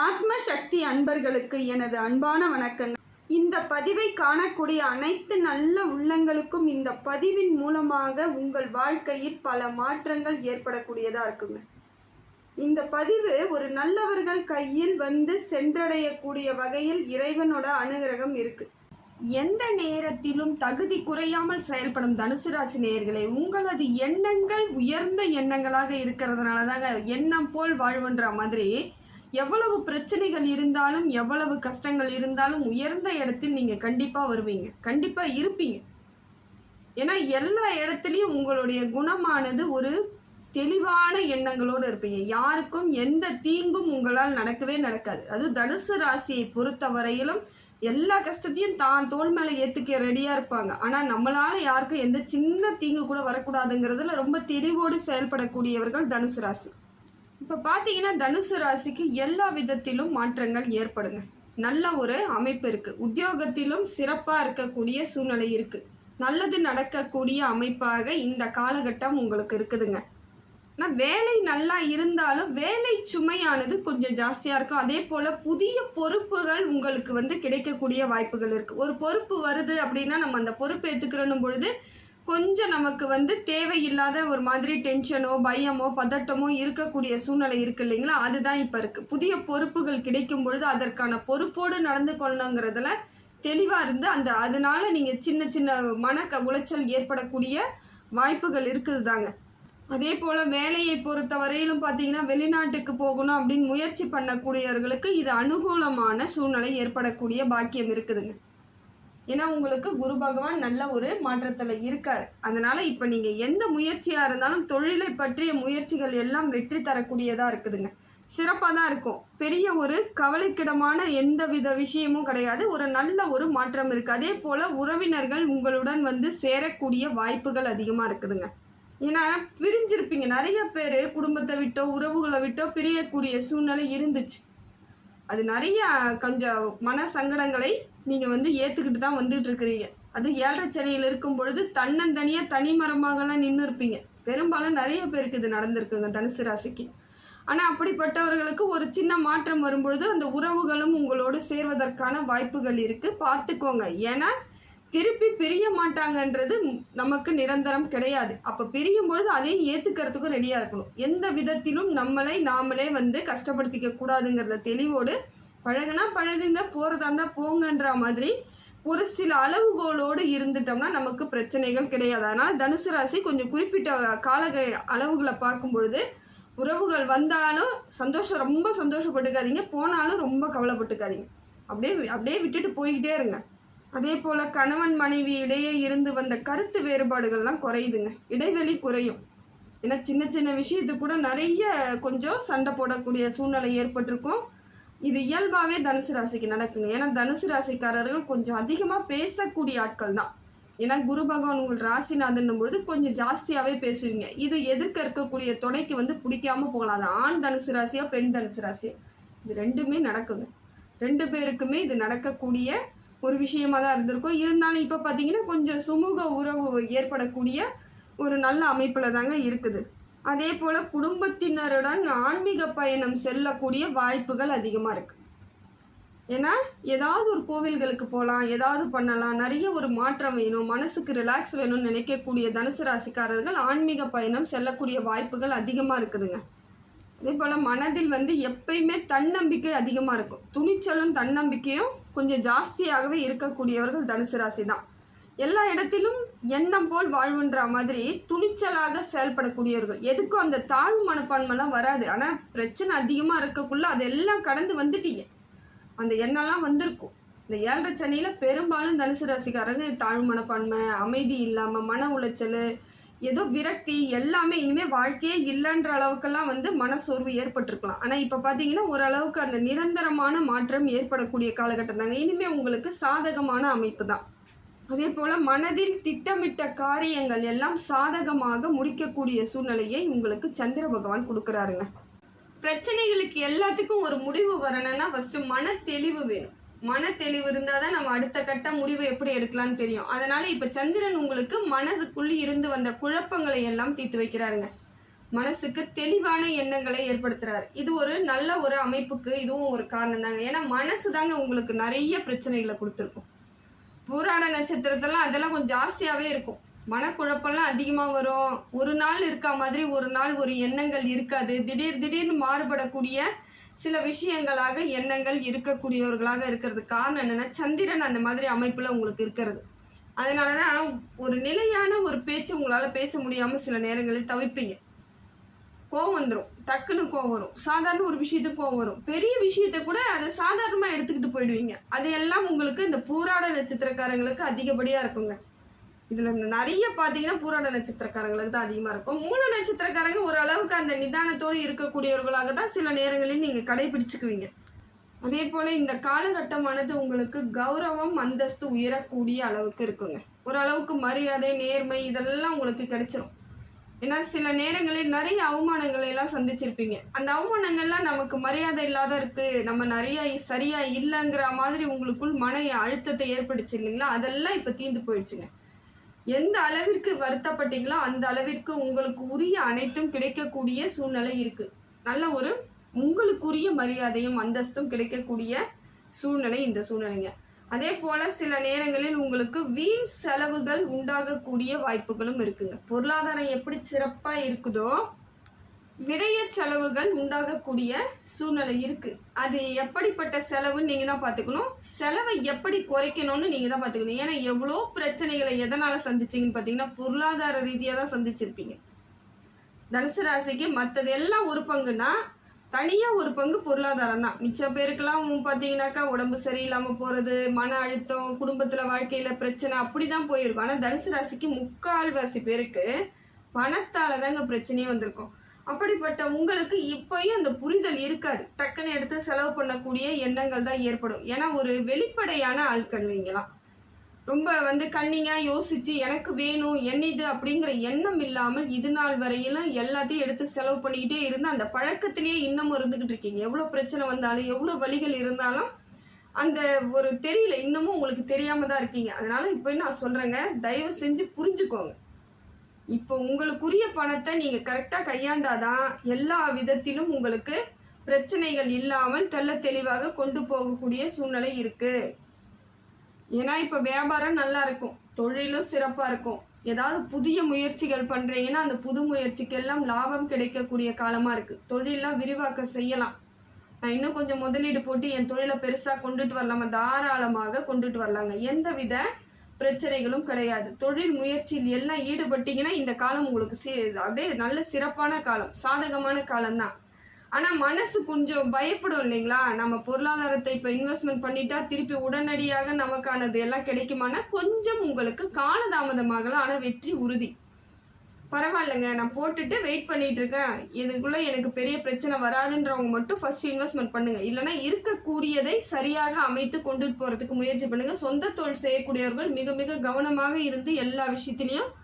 ஆத்ம சக்தி அன்பர்களுக்கு எனது அன்பான வணக்கங்கள். இந்த பதிவை காணக்கூடிய அனைத்து நல்ல உள்ளங்களுக்கும் இந்த பதிவின் மூலமாக உங்கள் வாழ்க்கையில் பல மாற்றங்கள் ஏற்படக்கூடியதாக இருக்குங்க. இந்த பதிவு ஒரு நல்லவர்கள் கையில் வந்து சென்றடையக்கூடிய வகையில் இறைவனோட அனுகிரகம் இருக்கு. எந்த நேரத்திலும் தகுதி குறையாமல் செயல்படும் தனுசு ராசி நேயர்களே, உங்களது எண்ணங்கள் உயர்ந்த எண்ணங்களாக இருக்கிறதுனால தாங்க எண்ணம் போல் வாழ்வுன்ற மாதிரி எவ்வளவு பிரச்சனைகள் இருந்தாலும் எவ்வளவு கஷ்டங்கள் இருந்தாலும் உயர்ந்த இடத்தில் நீங்கள் கண்டிப்பாக வருவீங்க, கண்டிப்பாக இருப்பீங்க. ஏன்னா எல்லா இடத்துலையும் உங்களுடைய குணமானது ஒரு தெளிவான எண்ணங்களோடு இருப்பீங்க. யாருக்கும் எந்த தீங்கும் உங்களால் நடக்கவே நடக்காது. அது தனுசு ராசியை பொறுத்த வரையிலும் எல்லா கஷ்டத்தையும் தான் தோல் மேலே ஏற்றுக்க ரெடியாக இருப்பாங்க. ஆனால் நம்மளால் யாருக்கும் எந்த சின்ன தீங்கு கூட வரக்கூடாதுங்கிறதுல ரொம்ப தெளிவோடு செயல்படக்கூடியவர்கள் தனுசு ராசி. இப்போ பார்த்தீங்கன்னா தனுசு ராசிக்கு எல்லா விதத்திலும் மாற்றங்கள் ஏற்படுங்க. நல்ல ஒரு அமைப்பு இருக்குது. உத்தியோகத்திலும் சிறப்பாக இருக்கக்கூடிய சூழ்நிலை இருக்குது. நல்லது நடக்கக்கூடிய அமைப்பாக இந்த காலகட்டம் உங்களுக்கு இருக்குதுங்க. ஆனால் வேலை நல்லா இருந்தாலும் வேலை சுமையானது கொஞ்சம் ஜாஸ்தியாக இருக்கும். அதே போல் புதிய பொறுப்புகள் உங்களுக்கு வந்து கிடைக்கக்கூடிய வாய்ப்புகள் இருக்குது. ஒரு பொறுப்பு வருது அப்படின்னா நம்ம அந்த பொறுப்பு ஏற்றுக்கிறோன்னும் பொழுது கொஞ்சம் நமக்கு வந்து தேவையில்லாத ஒரு மாதிரி டென்ஷனோ பயமோ பதட்டமோ இருக்கக்கூடிய சூழ்நிலை இருக்குது இல்லைங்களா? அதுதான் இப்போ இருக்குது. புதிய பொறுப்புகள் கிடைக்கும் பொழுது அதற்கான பொறுப்போடு நடந்து கொள்ளணுங்கிறதுல தெளிவாக இருந்து அதனால நீங்கள் சின்ன சின்ன உளைச்சல் ஏற்படக்கூடிய வாய்ப்புகள் இருக்குது தாங்க. அதே போல் வேலையை பொறுத்த வரையிலும் பார்த்தீங்கன்னா வெளிநாட்டுக்கு போகணும் அப்படின்னு முயற்சி பண்ணக்கூடியவர்களுக்கு இது அனுகூலமான சூழ்நிலை ஏற்படக்கூடிய பாக்கியம் இருக்குதுங்க. ஏன்னா உங்களுக்கு குரு பகவான் நல்ல ஒரு மாற்றத்தில் இருக்கார். அதனால் இப்போ நீங்கள் எந்த முயற்சியாக இருந்தாலும் தொழிலை பற்றிய முயற்சிகள் எல்லாம் வெற்றி தரக்கூடியதாக இருக்குதுங்க. சிறப்பாக தான் இருக்கும். பெரிய ஒரு கவலைக்கிடமான எந்த வித விஷயமும் கிடையாது. ஒரு நல்ல ஒரு மாற்றம் இருக்குது. அதே போல் உறவினர்கள் உங்களுடன் வந்து சேரக்கூடிய வாய்ப்புகள் அதிகமாக இருக்குதுங்க. ஏன்னா பிரிஞ்சிருப்பீங்க. நிறைய பேர் குடும்பத்தை விட்டோ உறவுகளை விட்டோ பிரியக்கூடிய சூழ்நிலை இருந்துச்சு. அது நிறைய கொஞ்சம் மன சங்கடங்களை நீங்கள் வந்து ஏற்றுக்கிட்டு தான் வந்துட்டு இருக்கிறீங்க. அது 7.5 சனியில் இருக்கும் பொழுது தன்னந்தனியாக தனிமரமாகலாம் நின்று இருப்பீங்க. பெரும்பாலும் நிறைய பேருக்கு இது நடந்திருக்குங்க தனுசு ராசிக்கு. ஆனால் அப்படிப்பட்டவர்களுக்கு ஒரு சின்ன மாற்றம் வரும்பொழுது அந்த உறவுகளும் உங்களோடு சேர்வதற்கான வாய்ப்புகள் இருக்குது. பார்த்துக்கோங்க. ஏன்னா திருப்பி பிரிய மாட்டாங்கன்றது நமக்கு நிரந்தரம் கிடையாது. அப்போ பிரியும் பொழுது அதையும் ஏற்றுக்கிறதுக்கும் ரெடியாக இருக்கணும். எந்த விதத்திலும் நாமளே வந்து கஷ்டப்படுத்திக்க கூடாதுங்கிறத தெளிவோடு பழகுனா பழகுங்க, போகிறதா இருந்தால் போங்கன்ற மாதிரி ஒரு சில அளவுகோலோடு இருந்துட்டோம்னா நமக்கு பிரச்சனைகள் கிடையாது. அதனால் தனுசு ராசி கொஞ்சம் குறிப்பிட்ட அளவுகளை பார்க்கும் பொழுது உறவுகள் வந்தாலும் ரொம்ப சந்தோஷப்பட்டுக்காதீங்க, போனாலும் ரொம்ப கவலைப்பட்டுக்காதீங்க. அப்படியே விட்டுட்டு போய்கிட்டே இருங்க. அதே போல் கணவன் மனைவி இடையே இருந்து வந்த கருத்து வேறுபாடுகள்லாம் குறையுதுங்க. இடைவெளி குறையும். ஏன்னா சின்ன சின்ன விஷயத்துக்கு கூட நிறைய கொஞ்சம் சண்டை போடக்கூடிய சூழ்நிலை ஏற்பட்டிருக்கும். இது இயல்பாகவே தனுசு ராசிக்கு நடக்குங்க. ஏன்னா தனுசு ராசிக்காரர்கள் கொஞ்சம் அதிகமாக பேசக்கூடிய ஆட்கள் தான். ஏன்னா குரு பகவான் உங்கள் ராசிநாதன்னும் பொழுது கொஞ்சம் ஜாஸ்தியாகவே பேசுவீங்க. இது எதிர்க்க இருக்கக்கூடிய துணைக்கு வந்து பிடிக்காமல் போகலாம். அது ஆண் தனுசு ராசியோ பெண் தனுசு ராசியோ இது ரெண்டுமே நடக்குங்க. 2 பேருக்குமே இது நடக்கக்கூடிய ஒரு விஷயமாக தான் இருந்திருக்கும். இருந்தாலும் இப்போ பார்த்தீங்கன்னா கொஞ்சம் சுமூக உறவு ஏற்படக்கூடிய ஒரு நல்ல அமைப்பில் தாங்க இருக்குது. அதே போல் குடும்பத்தினருடன் ஆன்மீக பயணம் செல்லக்கூடிய வாய்ப்புகள் அதிகமாக இருக்குது. ஏன்னா ஏதாவது ஒரு கோவில்களுக்கு போகலாம், ஏதாவது பண்ணலாம், நிறைய ஒரு மாற்றம் வேணும், மனசுக்கு ரிலாக்ஸ் வேணும்னு நினைக்கக்கூடிய தனுசு ராசிக்காரர்கள் ஆன்மீக பயணம் செல்லக்கூடிய வாய்ப்புகள் அதிகமாக இருக்குதுங்க. அதே போல் மனதில் வந்து எப்பயுமே தன்னம்பிக்கை அதிகமாக இருக்கும். துணிச்சலும் தன்னம்பிக்கையும் கொஞ்சம் ஜாஸ்தியாகவே இருக்கக்கூடியவர்கள் தனுசு ராசி தான். எல்லா இடத்திலும் எண்ணம் போல் வாழ்வுன்ற மாதிரி துணிச்சலாக செயல்படக்கூடியவர்கள். எதுக்கும் அந்த தாழ்வு மனப்பான்மைலாம் வராது. ஆனால் பிரச்சனை அதிகமாக இருக்கக்குள்ள அதெல்லாம் கடந்து வந்துட்டீங்க. அந்த எண்ணம்லாம் வந்திருக்கும். இந்த 7.5 சனியில் பெரும்பாலும் தனுசு ராசிக்காரங்க தாழ்வு மனப்பான்மை, அமைதி இல்லாமல், மன உளைச்சல், ஏதோ விரக்தி, எல்லாமே இனிமேல் வாழ்க்கையே இல்லைன்ற அளவுக்கெல்லாம் வந்து மனசோர்வு ஏற்பட்டிருக்கலாம். ஆனால் இப்போ பார்த்தீங்கன்னா ஓரளவுக்கு அந்த நிரந்தரமான மாற்றம் ஏற்படக்கூடிய காலகட்டம் தாங்க. இனிமேல் உங்களுக்கு சாதகமான அமைப்பு தான். அதே போல் மனதில் திட்டமிட்ட காரியங்கள் எல்லாம் சாதகமாக முடிக்கக்கூடிய சூழ்நிலையை உங்களுக்கு சந்திர பகவான் கொடுக்குறாருங்க. பிரச்சனைகளுக்கு எல்லாத்துக்கும் ஒரு முடிவு வரணும்னா ஃபஸ்ட்டு மன தெளிவு வேணும். மன தெளிவு இருந்தால் தான் நம்ம அடுத்த கட்ட முடிவு எப்படி எடுக்கலான்னு தெரியும். அதனால் இப்போ சந்திரன் உங்களுக்கு மனதுக்குள்ளே இருந்து வந்த குழப்பங்களை எல்லாம் தீர்த்து வைக்கிறாருங்க. மனசுக்கு தெளிவான எண்ணங்களை ஏற்படுத்துறாரு. இது ஒரு நல்ல ஒரு அமைப்புக்கு இதுவும் ஒரு காரணம் தாங்க. ஏன்னா மனசு தாங்க உங்களுக்கு நிறைய பிரச்சனைகளை கொடுத்துருக்கும். பூராட நட்சத்திரத்தெல்லாம் அதெல்லாம் கொஞ்சம் ஜாஸ்தியாகவே இருக்கும். மனக்குழப்பம்லாம் அதிகமாக வரும். ஒரு நாள் இருக்கா மாதிரி ஒரு நாள் ஒரு எண்ணங்கள் இருக்காது. திடீர்னு மாறுபடக்கூடிய சில விஷயங்களாக எண்ணங்கள் இருக்கக்கூடியவர்களாக இருக்கிறதுக்கு காரணம் என்னென்னா சந்திரன் அந்த மாதிரி அமைப்பில் உங்களுக்கு இருக்கிறது. அதனால தான் ஒரு நிலையான ஒரு பேச்சு உங்களால் பேச முடியாமல் சில நேரங்களில் தவிப்பீங்க. கோவம் வந்துடும், டக்குன்னு கோவம் வரும். சாதாரண ஒரு விஷயத்துக்கு கோவம் வரும். பெரிய விஷயத்த கூட அதை சாதாரணமாக எடுத்துக்கிட்டு போயிடுவீங்க. அதையெல்லாம் உங்களுக்கு இந்த பூராட நட்சத்திரக்காரங்களுக்கு அதிகப்படியாக இருக்குங்க. இதில் நிறைய பார்த்தீங்கன்னா பூராட நட்சத்திரக்காரங்களுக்கு தான் அதிகமாக இருக்கும். மூல நட்சத்திரக்காரங்க ஓரளவுக்கு அந்த நிதானத்தோடு இருக்கக்கூடியவர்களாக தான் சில நேரங்களில் நீங்கள் கடைபிடிச்சுக்குவீங்க. அதே போல் இந்த காலகட்டமானது உங்களுக்கு கௌரவம் அந்தஸ்து உயரக்கூடிய அளவுக்கு இருக்குங்க. ஓரளவுக்கு மரியாதை நேர்மை இதெல்லாம் உங்களுக்கு கிடைச்சிரும். ஏன்னா சில நேரங்களில் நிறைய அவமானங்களை எல்லாம் சந்திச்சிருப்பீங்க. அந்த அவமானங்கள்லாம் நமக்கு மரியாதை இல்லாத இருக்குது, நம்ம நிறைய சரியாக இல்லைங்கிற மாதிரி உங்களுக்குள் மன அழுத்தத்தை ஏற்படுச்சு இல்லைங்களா? அதெல்லாம் இப்போ தீர்ந்து போயிடுச்சுங்க. எந்த அளவிற்கு வருத்தப்பட்டீங்களோ அந்த அளவிற்கு உங்களுக்கு உரிய அனைத்தும் கிடைக்கக்கூடிய சூழ்நிலை இருக்குது. நல்ல ஒரு உங்களுக்குரிய மரியாதையும் அந்தஸ்தும் கிடைக்கக்கூடிய சூழ்நிலை இந்த சூழ்நிலைங்க. அதே போல் சில நேரங்களில் உங்களுக்கு வீண் செலவுகள் உண்டாகக்கூடிய வாய்ப்புகளும் இருக்குங்க. பொருளாதாரம் எப்படி சிறப்பாக இருக்குதோ விரைய செலவுகள் உண்டாகக்கூடிய சூழ்நிலை இருக்குது. அது எப்படிப்பட்ட செலவுன்னு நீங்கள் தான் பார்த்துக்கணும். செலவை எப்படி குறைக்கணும்னு நீங்கள் தான் பார்த்துக்கணும். ஏன்னா எவ்வளோ பிரச்சனைகளை எதனால் சந்திச்சிங்கன்னு பார்த்தீங்கன்னா பொருளாதார ரீதியாக தான் சந்திச்சிருப்பீங்க. தனுசு ராசிக்கு மற்றது எல்லாம் ஒரு பங்குனா தனியாக ஒரு பங்கு பொருளாதாரம் தான். மிச்ச பேருக்கெல்லாம் பார்த்தீங்கன்னாக்கா உடம்பு சரியில்லாமல் போகிறது, மன அழுத்தம், குடும்பத்தில் வாழ்க்கையில் பிரச்சனை அப்படி தான் போயிருக்கும். ஆனால் தனுசு ராசிக்கு 3/4 பேருக்கு பணத்தால் தாங்க பிரச்சனையே வந்திருக்கும். அப்படிப்பட்ட உங்களுக்கு இப்போயும் அந்த புரிதல் இருக்காது. டக்குன்னு எடுத்து செலவு பண்ணக்கூடிய எண்ணங்கள் தான் ஏற்படும். ஏன்னா ஒரு வெளிப்படையான ஆட்கள் நீங்களாம் ரொம்ப கண்ணிங்காக யோசித்து எனக்கு வேணும் என்னது அப்படிங்கிற எண்ணம் இல்லாமல் இது நாள் வரையிலும் எல்லாத்தையும் எடுத்து செலவு பண்ணிக்கிட்டே இருந்து அந்த பழக்கத்திலேயே இன்னமும் இருந்துக்கிட்டு இருக்கீங்க. எவ்வளோ பிரச்சனை வந்தாலும் எவ்வளோ வழிகள் இருந்தாலும் அந்த ஒரு தெரியல, இன்னமும் உங்களுக்கு தெரியாமல் தான் இருக்கீங்க. அதனால் இப்போ நான் சொல்கிறேங்க, தயவு செஞ்சு புரிஞ்சுக்கோங்க. இப்போ உங்களுக்குரிய பணத்தை நீங்கள் கரெக்டாக கையாண்டாதான் எல்லா விதத்திலும் உங்களுக்கு பிரச்சனைகள் இல்லாமல் தெளிவாக கொண்டு போகக்கூடிய சூழ்நிலை இருக்குது. ஏன்னா இப்போ வியாபாரம் நல்லா இருக்கும், தொழிலும் சிறப்பாக இருக்கும். ஏதாவது புதிய முயற்சிகள் பண்ணுறீங்கன்னா அந்த புது முயற்சிக்கெல்லாம் லாபம் கிடைக்கக்கூடிய காலமாக இருக்குது. தொழிலெலாம் விரிவாக்கம் செய்யலாம். நான் இன்னும் கொஞ்சம் முதலீடு போட்டு என் தொழிலை பெருசாக கொண்டுட்டு வரலாமா, தாராளமாக கொண்டுட்டு வரலாங்க. எந்தவித பிரச்சனைகளும் கிடையாது. தொழில் முயற்சியில் எல்லாம் ஈடுபட்டீங்கன்னா இந்த காலம் உங்களுக்கு அப்படியே நல்ல சிறப்பான காலம், சாதகமான காலம்தான். ஆனால் மனசு கொஞ்சம் பயப்படும் இல்லைங்களா? நம்ம பொருளாதாரத்தை இப்போ இன்வெஸ்ட்மெண்ட் பண்ணிட்டா திருப்பி உடனடியாக நமக்கானது எல்லாம் கிடைக்குமானா கொஞ்சம் உங்களுக்கு காலதாமதமாகலாம். ஆனால் வெற்றி உறுதி. பரவாயில்லைங்க, நான் போட்டுட்டு வெயிட் பண்ணிகிட்டு இருக்கேன், இதுக்குள்ளே எனக்கு பெரிய பிரச்சனை வராதுன்றவங்க மட்டும் ஃபஸ்ட் இன்வெஸ்ட்மெண்ட் பண்ணுங்கள். இல்லைனா இருக்கக்கூடியதை சரியாக அமைத்து கொண்டுட்டு போகிறதுக்கு முயற்சி பண்ணுங்கள். சொந்த தொழில் செய்யக்கூடியவர்கள் மிக மிக கவனமாக இருந்து எல்லா விஷயத்துலையும்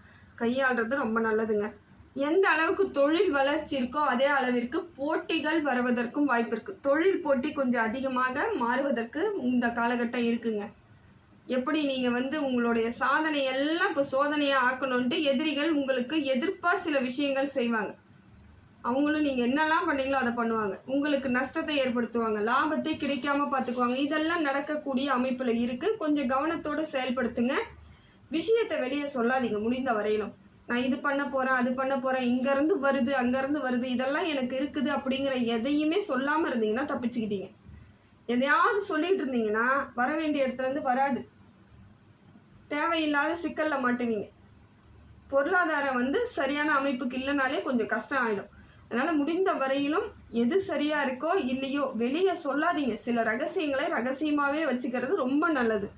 கையாளுறது ரொம்ப நல்லதுங்க. எந்த அளவுக்கு தொழில் வளர்ச்சி இருக்கோ அதே அளவிற்கு போட்டிகள் வருவதற்கும் வாய்ப்பு இருக்குது. தொழில் போட்டி கொஞ்சம் அதிகமாக மாறுவதற்கு இந்த காலகட்டம் இருக்குங்க. எப்படி நீங்கள் உங்களுடைய சாதனை எல்லாம் இப்போ சோதனையாக ஆக்கணுன்ட்டு எதிரிகள் உங்களுக்கு எதிர்ப்பாக சில விஷயங்கள் செய்வாங்க. அவங்களும் நீங்கள் என்னெல்லாம் பண்ணீங்களோ அதை பண்ணுவாங்க. உங்களுக்கு நஷ்டத்தை ஏற்படுத்துவாங்க, லாபத்தை கிடைக்காம பார்த்துக்குவாங்க. இதெல்லாம் நடக்கக்கூடிய அமைப்பில் இருக்குது. கொஞ்சம் கவனத்தோடு செயல்படுத்துங்க. விஷயத்தை வெளியே சொல்லாதீங்க முடிந்த வரையிலும். நான் இது பண்ண போகிறேன், அது பண்ண போகிறேன், இங்கேருந்து வருது அங்கேருந்து வருது இதெல்லாம் எனக்கு இருக்குது அப்படிங்கிற எதையுமே சொல்லாமல் இருந்தீங்கன்னா தப்பிச்சுக்கிட்டீங்க. எதையாவது சொல்லிகிட்டு இருந்தீங்கன்னா வர வேண்டிய இடத்துலேருந்து வராது, தேவையில்லாத சிக்கலில் மாட்டுவீங்க. பொருளாதாரம் சரியான அமைப்புக்கு இல்லைனாலே கொஞ்சம் கஷ்டம் ஆகிடும். அதனால் முடிந்த வரையிலும் எது சரியாக இருக்கோ இல்லையோ வெளியே சொல்லாதீங்க. சில ரகசியங்களை ரகசியமாகவே வச்சுக்கிறது ரொம்ப நல்லது.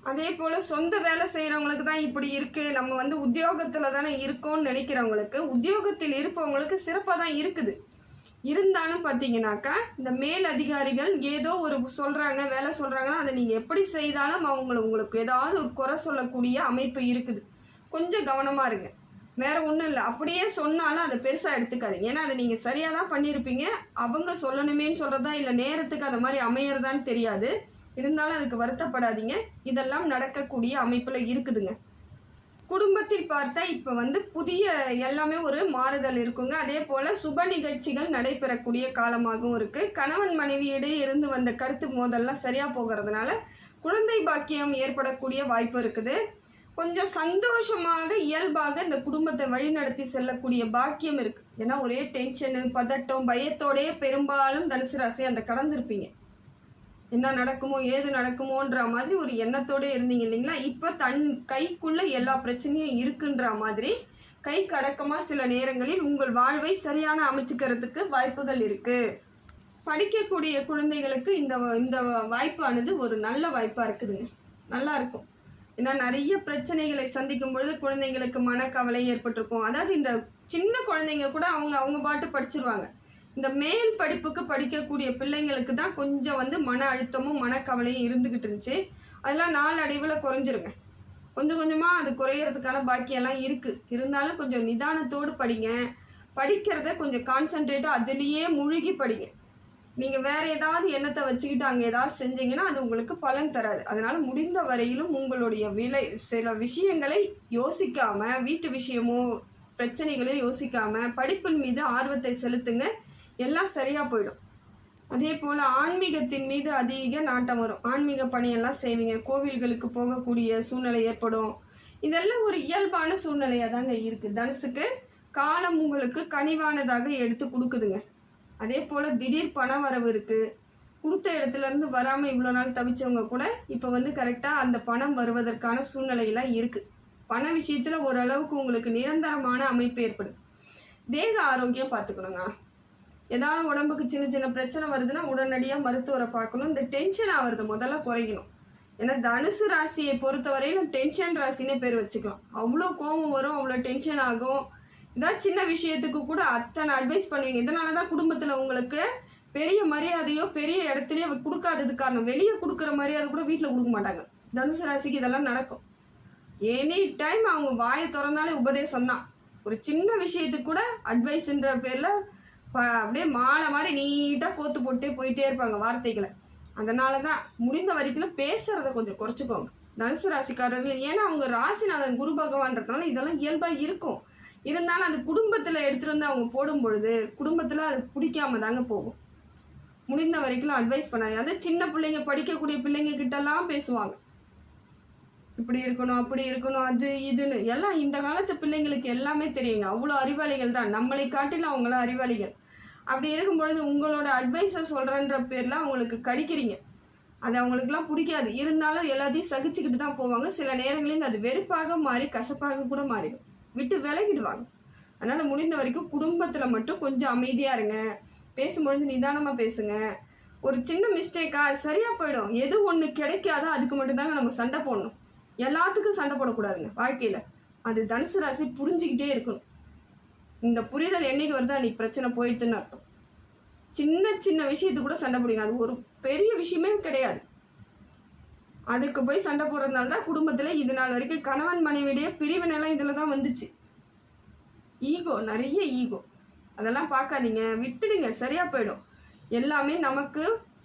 அதே போல் சொந்த வேலை செய்கிறவங்களுக்கு தான் இப்படி இருக்குது, நம்ம உத்தியோகத்தில் தானே இருக்கோம்னு நினைக்கிறவங்களுக்கு, உத்தியோகத்தில் இருப்பவங்களுக்கு சிறப்பாக தான் இருக்குது. இருந்தாலும் பார்த்தீங்கன்னாக்கா இந்த மேல் அதிகாரிகள் ஏதோ ஒரு சொல்கிறாங்க, வேலை சொல்கிறாங்கன்னா அதை நீங்கள் எப்படி செய்தாலும் உங்களுக்கு ஏதாவது ஒரு குறை சொல்லக்கூடிய அமைப்பு இருக்குது. கொஞ்சம் கவனமாக இருங்க. வேறு ஒன்றும் இல்லை, அப்படியே சொன்னாலும் அதை பெருசாக எடுத்துக்காதீங்க. ஏன்னா அதை நீங்கள் சரியாக தான் பண்ணியிருப்பீங்க. அவங்க சொல்லணுமேன்னு சொல்கிறதா இல்லை நேரத்துக்கு அந்த மாதிரி அமையறதான்னு தெரியாது. இருந்தாலும் அதுக்கு வருத்தப்படாதீங்க. இதெல்லாம் நடக்கக்கூடிய அமைப்பில் இருக்குதுங்க. குடும்பத்தில் பார்த்தா இப்போ வந்து புதிய எல்லாமே ஒரு மாறுதல் இருக்குங்க. அதே போல் சுப நிகழ்ச்சிகள் நடைபெறக்கூடிய காலமாகவும் இருக்குது. கணவன் மனைவியிடையே இருந்து வந்த கருத்து மோதல்லாம் சரியாக போகிறதுனால குழந்தை பாக்கியம் ஏற்படக்கூடிய வாய்ப்பு இருக்குது. கொஞ்சம் சந்தோஷமாக இயல்பாக இந்த குடும்பத்தை வழிநடத்தி செல்லக்கூடிய பாக்கியம் இருக்குது. ஏன்னா ஒரே டென்ஷனு, பதட்டம், பயத்தோடையே பெரும்பாலும் தனுசு ராசி அந்த கடந்திருப்பீங்க. என்ன நடக்குமோ ஏது நடக்குமோன்ற மாதிரி ஒரு எண்ணத்தோடு இருந்தீங்க இல்லைங்களா? இப்போ தன் கைக்குள்ளே எல்லா பிரச்சனையும் இருக்குன்ற மாதிரி கைக்கு அடக்கமாக சில நேரங்களில் உங்கள் வாழ்வை சரியான அமைச்சுக்கிறதுக்கு வாய்ப்புகள் இருக்குது. படிக்கக்கூடிய குழந்தைகளுக்கு இந்த வாய்ப்பானது ஒரு நல்ல வாய்ப்பாக இருக்குதுங்க. நல்லா இருக்கும். ஏன்னா நிறைய பிரச்சனைகளை சந்திக்கும் பொழுது குழந்தைங்களுக்கு மனக்கவலை ஏற்பட்டிருக்கும். அதாவது இந்த சின்ன குழந்தைங்க கூட அவங்க பாட்டு படிச்சிருவாங்க. இந்த மேல் படிப்புக்கு படிக்கக்கூடிய பிள்ளைங்களுக்கு தான் கொஞ்சம் வந்து மன அழுத்தமும் மனக்கவலையும் இருந்துக்கிட்டு இருந்துச்சு. அதெல்லாம் நாளடைவில் குறைஞ்சிருங்க. கொஞ்சம் கொஞ்சமாக அது குறையிறதுக்கான பாக்கியெல்லாம் இருக்குது. இருந்தாலும் கொஞ்சம் நிதானத்தோடு படிங்க. படிக்கிறத கொஞ்சம் கான்சன்ட்ரேட்டாக அதுலேயே முழுகி படிங்க. நீங்கள் வேறு ஏதாவது எண்ணத்தை வச்சுக்கிட்டு அங்கே ஏதாவது செஞ்சீங்கன்னா அது உங்களுக்கு பலன் தராது. அதனால் முடிந்த வரையிலும் உங்களுடைய சில விஷயங்களை யோசிக்காமல், வீட்டு விஷயமோ பிரச்சனைகளையும் யோசிக்காமல் படிப்பின் மீது ஆர்வத்தை செலுத்துங்க. எல்லாம் சரியாக போயிடும். அதே போல் ஆன்மீகத்தின் மீது அதிக நாட்டம் வரும். ஆன்மீக பணியெல்லாம் செய்வீங்க. கோவில்களுக்கு போகக்கூடிய சூழ்நிலை ஏற்படும். இதெல்லாம் ஒரு இயல்பான சூழ்நிலையாக தாங்க இருக்குது. தனுசுக்கு காலம் உங்களுக்கு கனிவானதாக எடுத்து கொடுக்குதுங்க. அதே போல் திடீர் பண வரவு இருக்குது. கொடுத்த இடத்துலேருந்து வராமல் இவ்வளோ நாள் தவிச்சவங்க கூட இப்போ வந்து கரெக்டாக அந்த பணம் வருவதற்கான சூழ்நிலையெல்லாம் இருக்குது. பண விஷயத்தில் ஓரளவுக்கு உங்களுக்கு நிரந்தரமான அமைப்பு ஏற்படுது. தேக ஆரோக்கியம் பார்த்துக்கணுங்க. ஏதாவது உடம்புக்கு சின்ன சின்ன பிரச்சனை வருதுன்னா உடனடியாக மருத்துவரை பார்க்கணும். இந்த டென்ஷன் ஆகிறது முதல்ல குறைக்கணும். ஏன்னா தனுசு ராசியை பொறுத்தவரையிலும் டென்ஷன் ராசினே பேர் வச்சுக்கலாம். அவ்வளோ கோபம் வரும், அவ்வளோ டென்ஷன் ஆகும். ஏதாவது சின்ன விஷயத்துக்கு கூட அத்தனை அட்வைஸ் பண்ணுவீங்க. இதனால தான் குடும்பத்தில் உங்களுக்கு பெரிய மரியாதையோ பெரிய இடத்துலையோ கொடுக்காதது காரணம். வெளியே கொடுக்குற மரியாதை கூட வீட்டில் கொடுக்க மாட்டாங்க. தனுசு ராசிக்கு இதெல்லாம் நடக்கும். எனி டைம் அவங்க வாயை திறந்தாலே உபதேசம் தான். ஒரு சின்ன விஷயத்துக்கு கூட அட்வைஸுன்ற பேரில் அப்படியே மாலை மாதிரி நீட்டாக கோத்து போட்டே போயிட்டே இருப்பாங்க வார்த்தைகளை. அதனால தான் முடிந்த வரைக்கும் பேசுகிறத கொஞ்சம் குறைச்சிக்கோங்க தனுசு ராசிக்காரர்கள். ஏன்னா அவங்க ராசிநாதன் குரு பகவான்றதுனால இதெல்லாம் இயல்பாக இருக்கும். இருந்தாலும் அது குடும்பத்தில் எடுத்துகிட்டு வந்து அவங்க போடும் பொழுது குடும்பத்தில் அது பிடிக்காம தாங்க போகும். முடிந்த வரைக்கும் அட்வைஸ் பண்ணாங்க. அது சின்ன பிள்ளைங்க படிக்கக்கூடிய பிள்ளைங்க கிட்டலாம் பேசுவாங்க. இப்படி இருக்கணும், அப்படி இருக்கணும், அது இதுன்னு எல்லாம் இந்த காலத்து பிள்ளைங்களுக்கு எல்லாமே தெரியுங்க. அவ்வளோ அறிவாளிகள் தான். நம்மளை காட்டிலும் அவங்களாம் அறிவாளிகள். அப்படி இருக்கும் பொழுது உங்களோட அட்வைஸை சொல்கிறன்ற பேரில் அவங்களுக்கு கடிக்கிறீங்க. அது அவங்களுக்குலாம் பிடிக்காது. இருந்தாலும் எல்லாத்தையும் சகிச்சுக்கிட்டு தான் போவாங்க. சில நேரங்களில் அது வெறுப்பாக மாறி கசப்பாக கூட மாறிடும். விட்டு விலகிடுவாங்க. அதனால் முடிந்த வரைக்கும் குடும்பத்தில் மட்டும் கொஞ்சம் அமைதியாக இருங்க. பேசும்பொழுது நிதானமாக பேசுங்க. ஒரு சின்ன மிஸ்டேக்காக சரியாக போயிடும். எது ஒன்று கிடைக்காதோ அதுக்கு மட்டும்தாங்க நம்ம சண்டை போடணும். எல்லாத்துக்கும் சண்டை போடக்கூடாதுங்க வாழ்க்கையில். அது தனுசு ராசி புரிஞ்சுக்கிட்டே இருக்கணும். இந்த புரிதல் என்னைக்கு வருதோ அன்றைக்கி பிரச்சனை போயிடுதுன்னு அர்த்தம். சின்ன சின்ன விஷயத்துக்கு கூட சண்டை போடுங்க. அது ஒரு பெரிய விஷயமே கிடையாது. அதுக்கு போய் சண்டை போடுறதுனால தான் குடும்பத்தில் இது நாள் வரைக்கும் கணவன் மனைவிடைய பிரிவினைலாம் இதில் தான் வந்துச்சு. ஈகோ, நிறைய ஈகோ. அதெல்லாம் பார்க்காதீங்க, விட்டுடுங்க, சரியாக போயிடும். எல்லாமே நமக்கு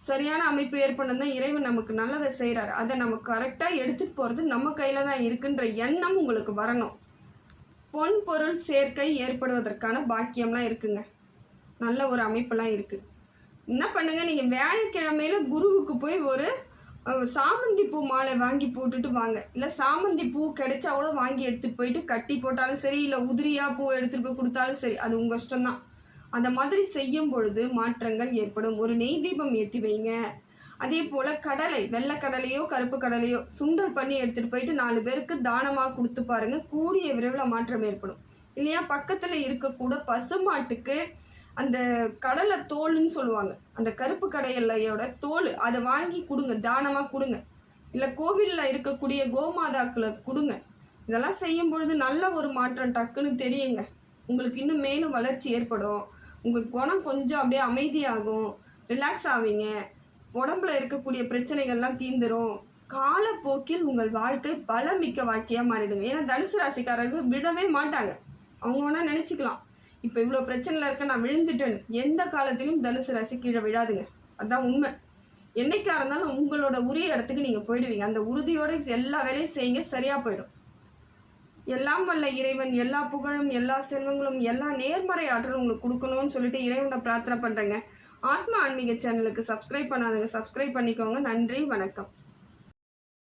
சரியான அமைப்பு ஏற்படும் தான் இறைவன் நமக்கு நல்லதை செய்கிறார். அதை நம்ம கரெக்டாக எடுத்துகிட்டு போகிறது நம்ம கையில் தான் இருக்குன்ற எண்ணம் உங்களுக்கு வரணும். பொன் பொருள் சேர்க்கை ஏற்படுவதற்கான பாக்கியம்லாம் இருக்குங்க. நல்ல ஒரு அமைப்பெல்லாம் இருக்குது. என்ன பண்ணுங்கள், நீங்கள் வியாழக்கிழமையில் குருவுக்கு போய் ஒரு சாமந்தி பூ மாலை வாங்கி போட்டுட்டு வாங்க. இல்லை சாமந்தி பூ கிடைச்சா கூட வாங்கி எடுத்துகிட்டு போயிட்டு கட்டி போட்டாலும் சரி, இல்லை உதிரியாக பூ எடுத்துகிட்டு போய் கொடுத்தாலும் சரி, அது உங்கள் இஷ்டம்தான். அந்த மாதிரி செய்யும் பொழுது மாற்றங்கள் ஏற்படும். ஒரு நெய் தீபம் ஏற்றி வைங்க. அதே போல் கடலை, வெள்ளை கடலையோ கருப்பு கடலையோ சுண்டல் பண்ணி எடுத்துகிட்டு போயிட்டு 4 பேருக்கு தானமாக கொடுத்து பாருங்கள். கூடிய விரைவில் மாற்றம் ஏற்படும். இல்லையா, பக்கத்தில் இருக்கக்கூட பசுமாட்டுக்கு அந்த கடலை தோல்னு சொல்லுவாங்க, அந்த கருப்பு கடையலையோட தோல், அதை வாங்கி கொடுங்க, தானமாக கொடுங்க. இல்லை கோவிலில் இருக்கக்கூடிய கோமாதாக்களை கொடுங்க. இதெல்லாம் செய்யும் பொழுது நல்ல ஒரு மாற்றம் டக்குன்னு தெரியுங்க. உங்களுக்கு இன்னும் மேலும் வளர்ச்சி ஏற்படும். உங்கள் குணம் கொஞ்சம் அப்படியே அமைதியாகும், ரிலாக்ஸ் ஆவீங்க. உடம்புல இருக்கக்கூடிய பிரச்சனைகள்லாம் தீந்துடும். காலப்போக்கில் உங்கள் வாழ்க்கை பலமிக்க வாழ்க்கையாக மாறிடுங்க. ஏன்னா தனுசு ராசிக்காரர்கள் விடவே மாட்டாங்க. அவங்க வேணால் நினச்சிக்கலாம், இப்போ இவ்வளோ பிரச்சனையில் இருக்க நான் விழுந்துட்டேன்னு. எந்த காலத்திலும் தனுசு ராசி கீழே விழாதுங்க. அதுதான் உண்மை. என்னைக்காக இருந்தாலும் உங்களோட உரிய இடத்துக்கு நீங்கள் போயிடுவீங்க. அந்த உறுதியோடு எல்லா வேலையும் செய்யுங்க, சரியாக போயிடும். எல்லாம் வல்ல இறைவன் எல்லா புகழும், எல்லா செல்வங்களும், எல்லா நேர்மறை ஆற்றலும் உங்களுக்கு கொடுக்கணும்னு சொல்லிட்டு இறைவனை பிரார்த்தனை பண்ணுறேங்க. ஆத்மா ஆன்மீக சேனலுக்கு சப்ஸ்கிரைப் பண்ணாதவங்க சப்ஸ்கிரைப் பண்ணிக்கோங்க. நன்றி, வணக்கம்.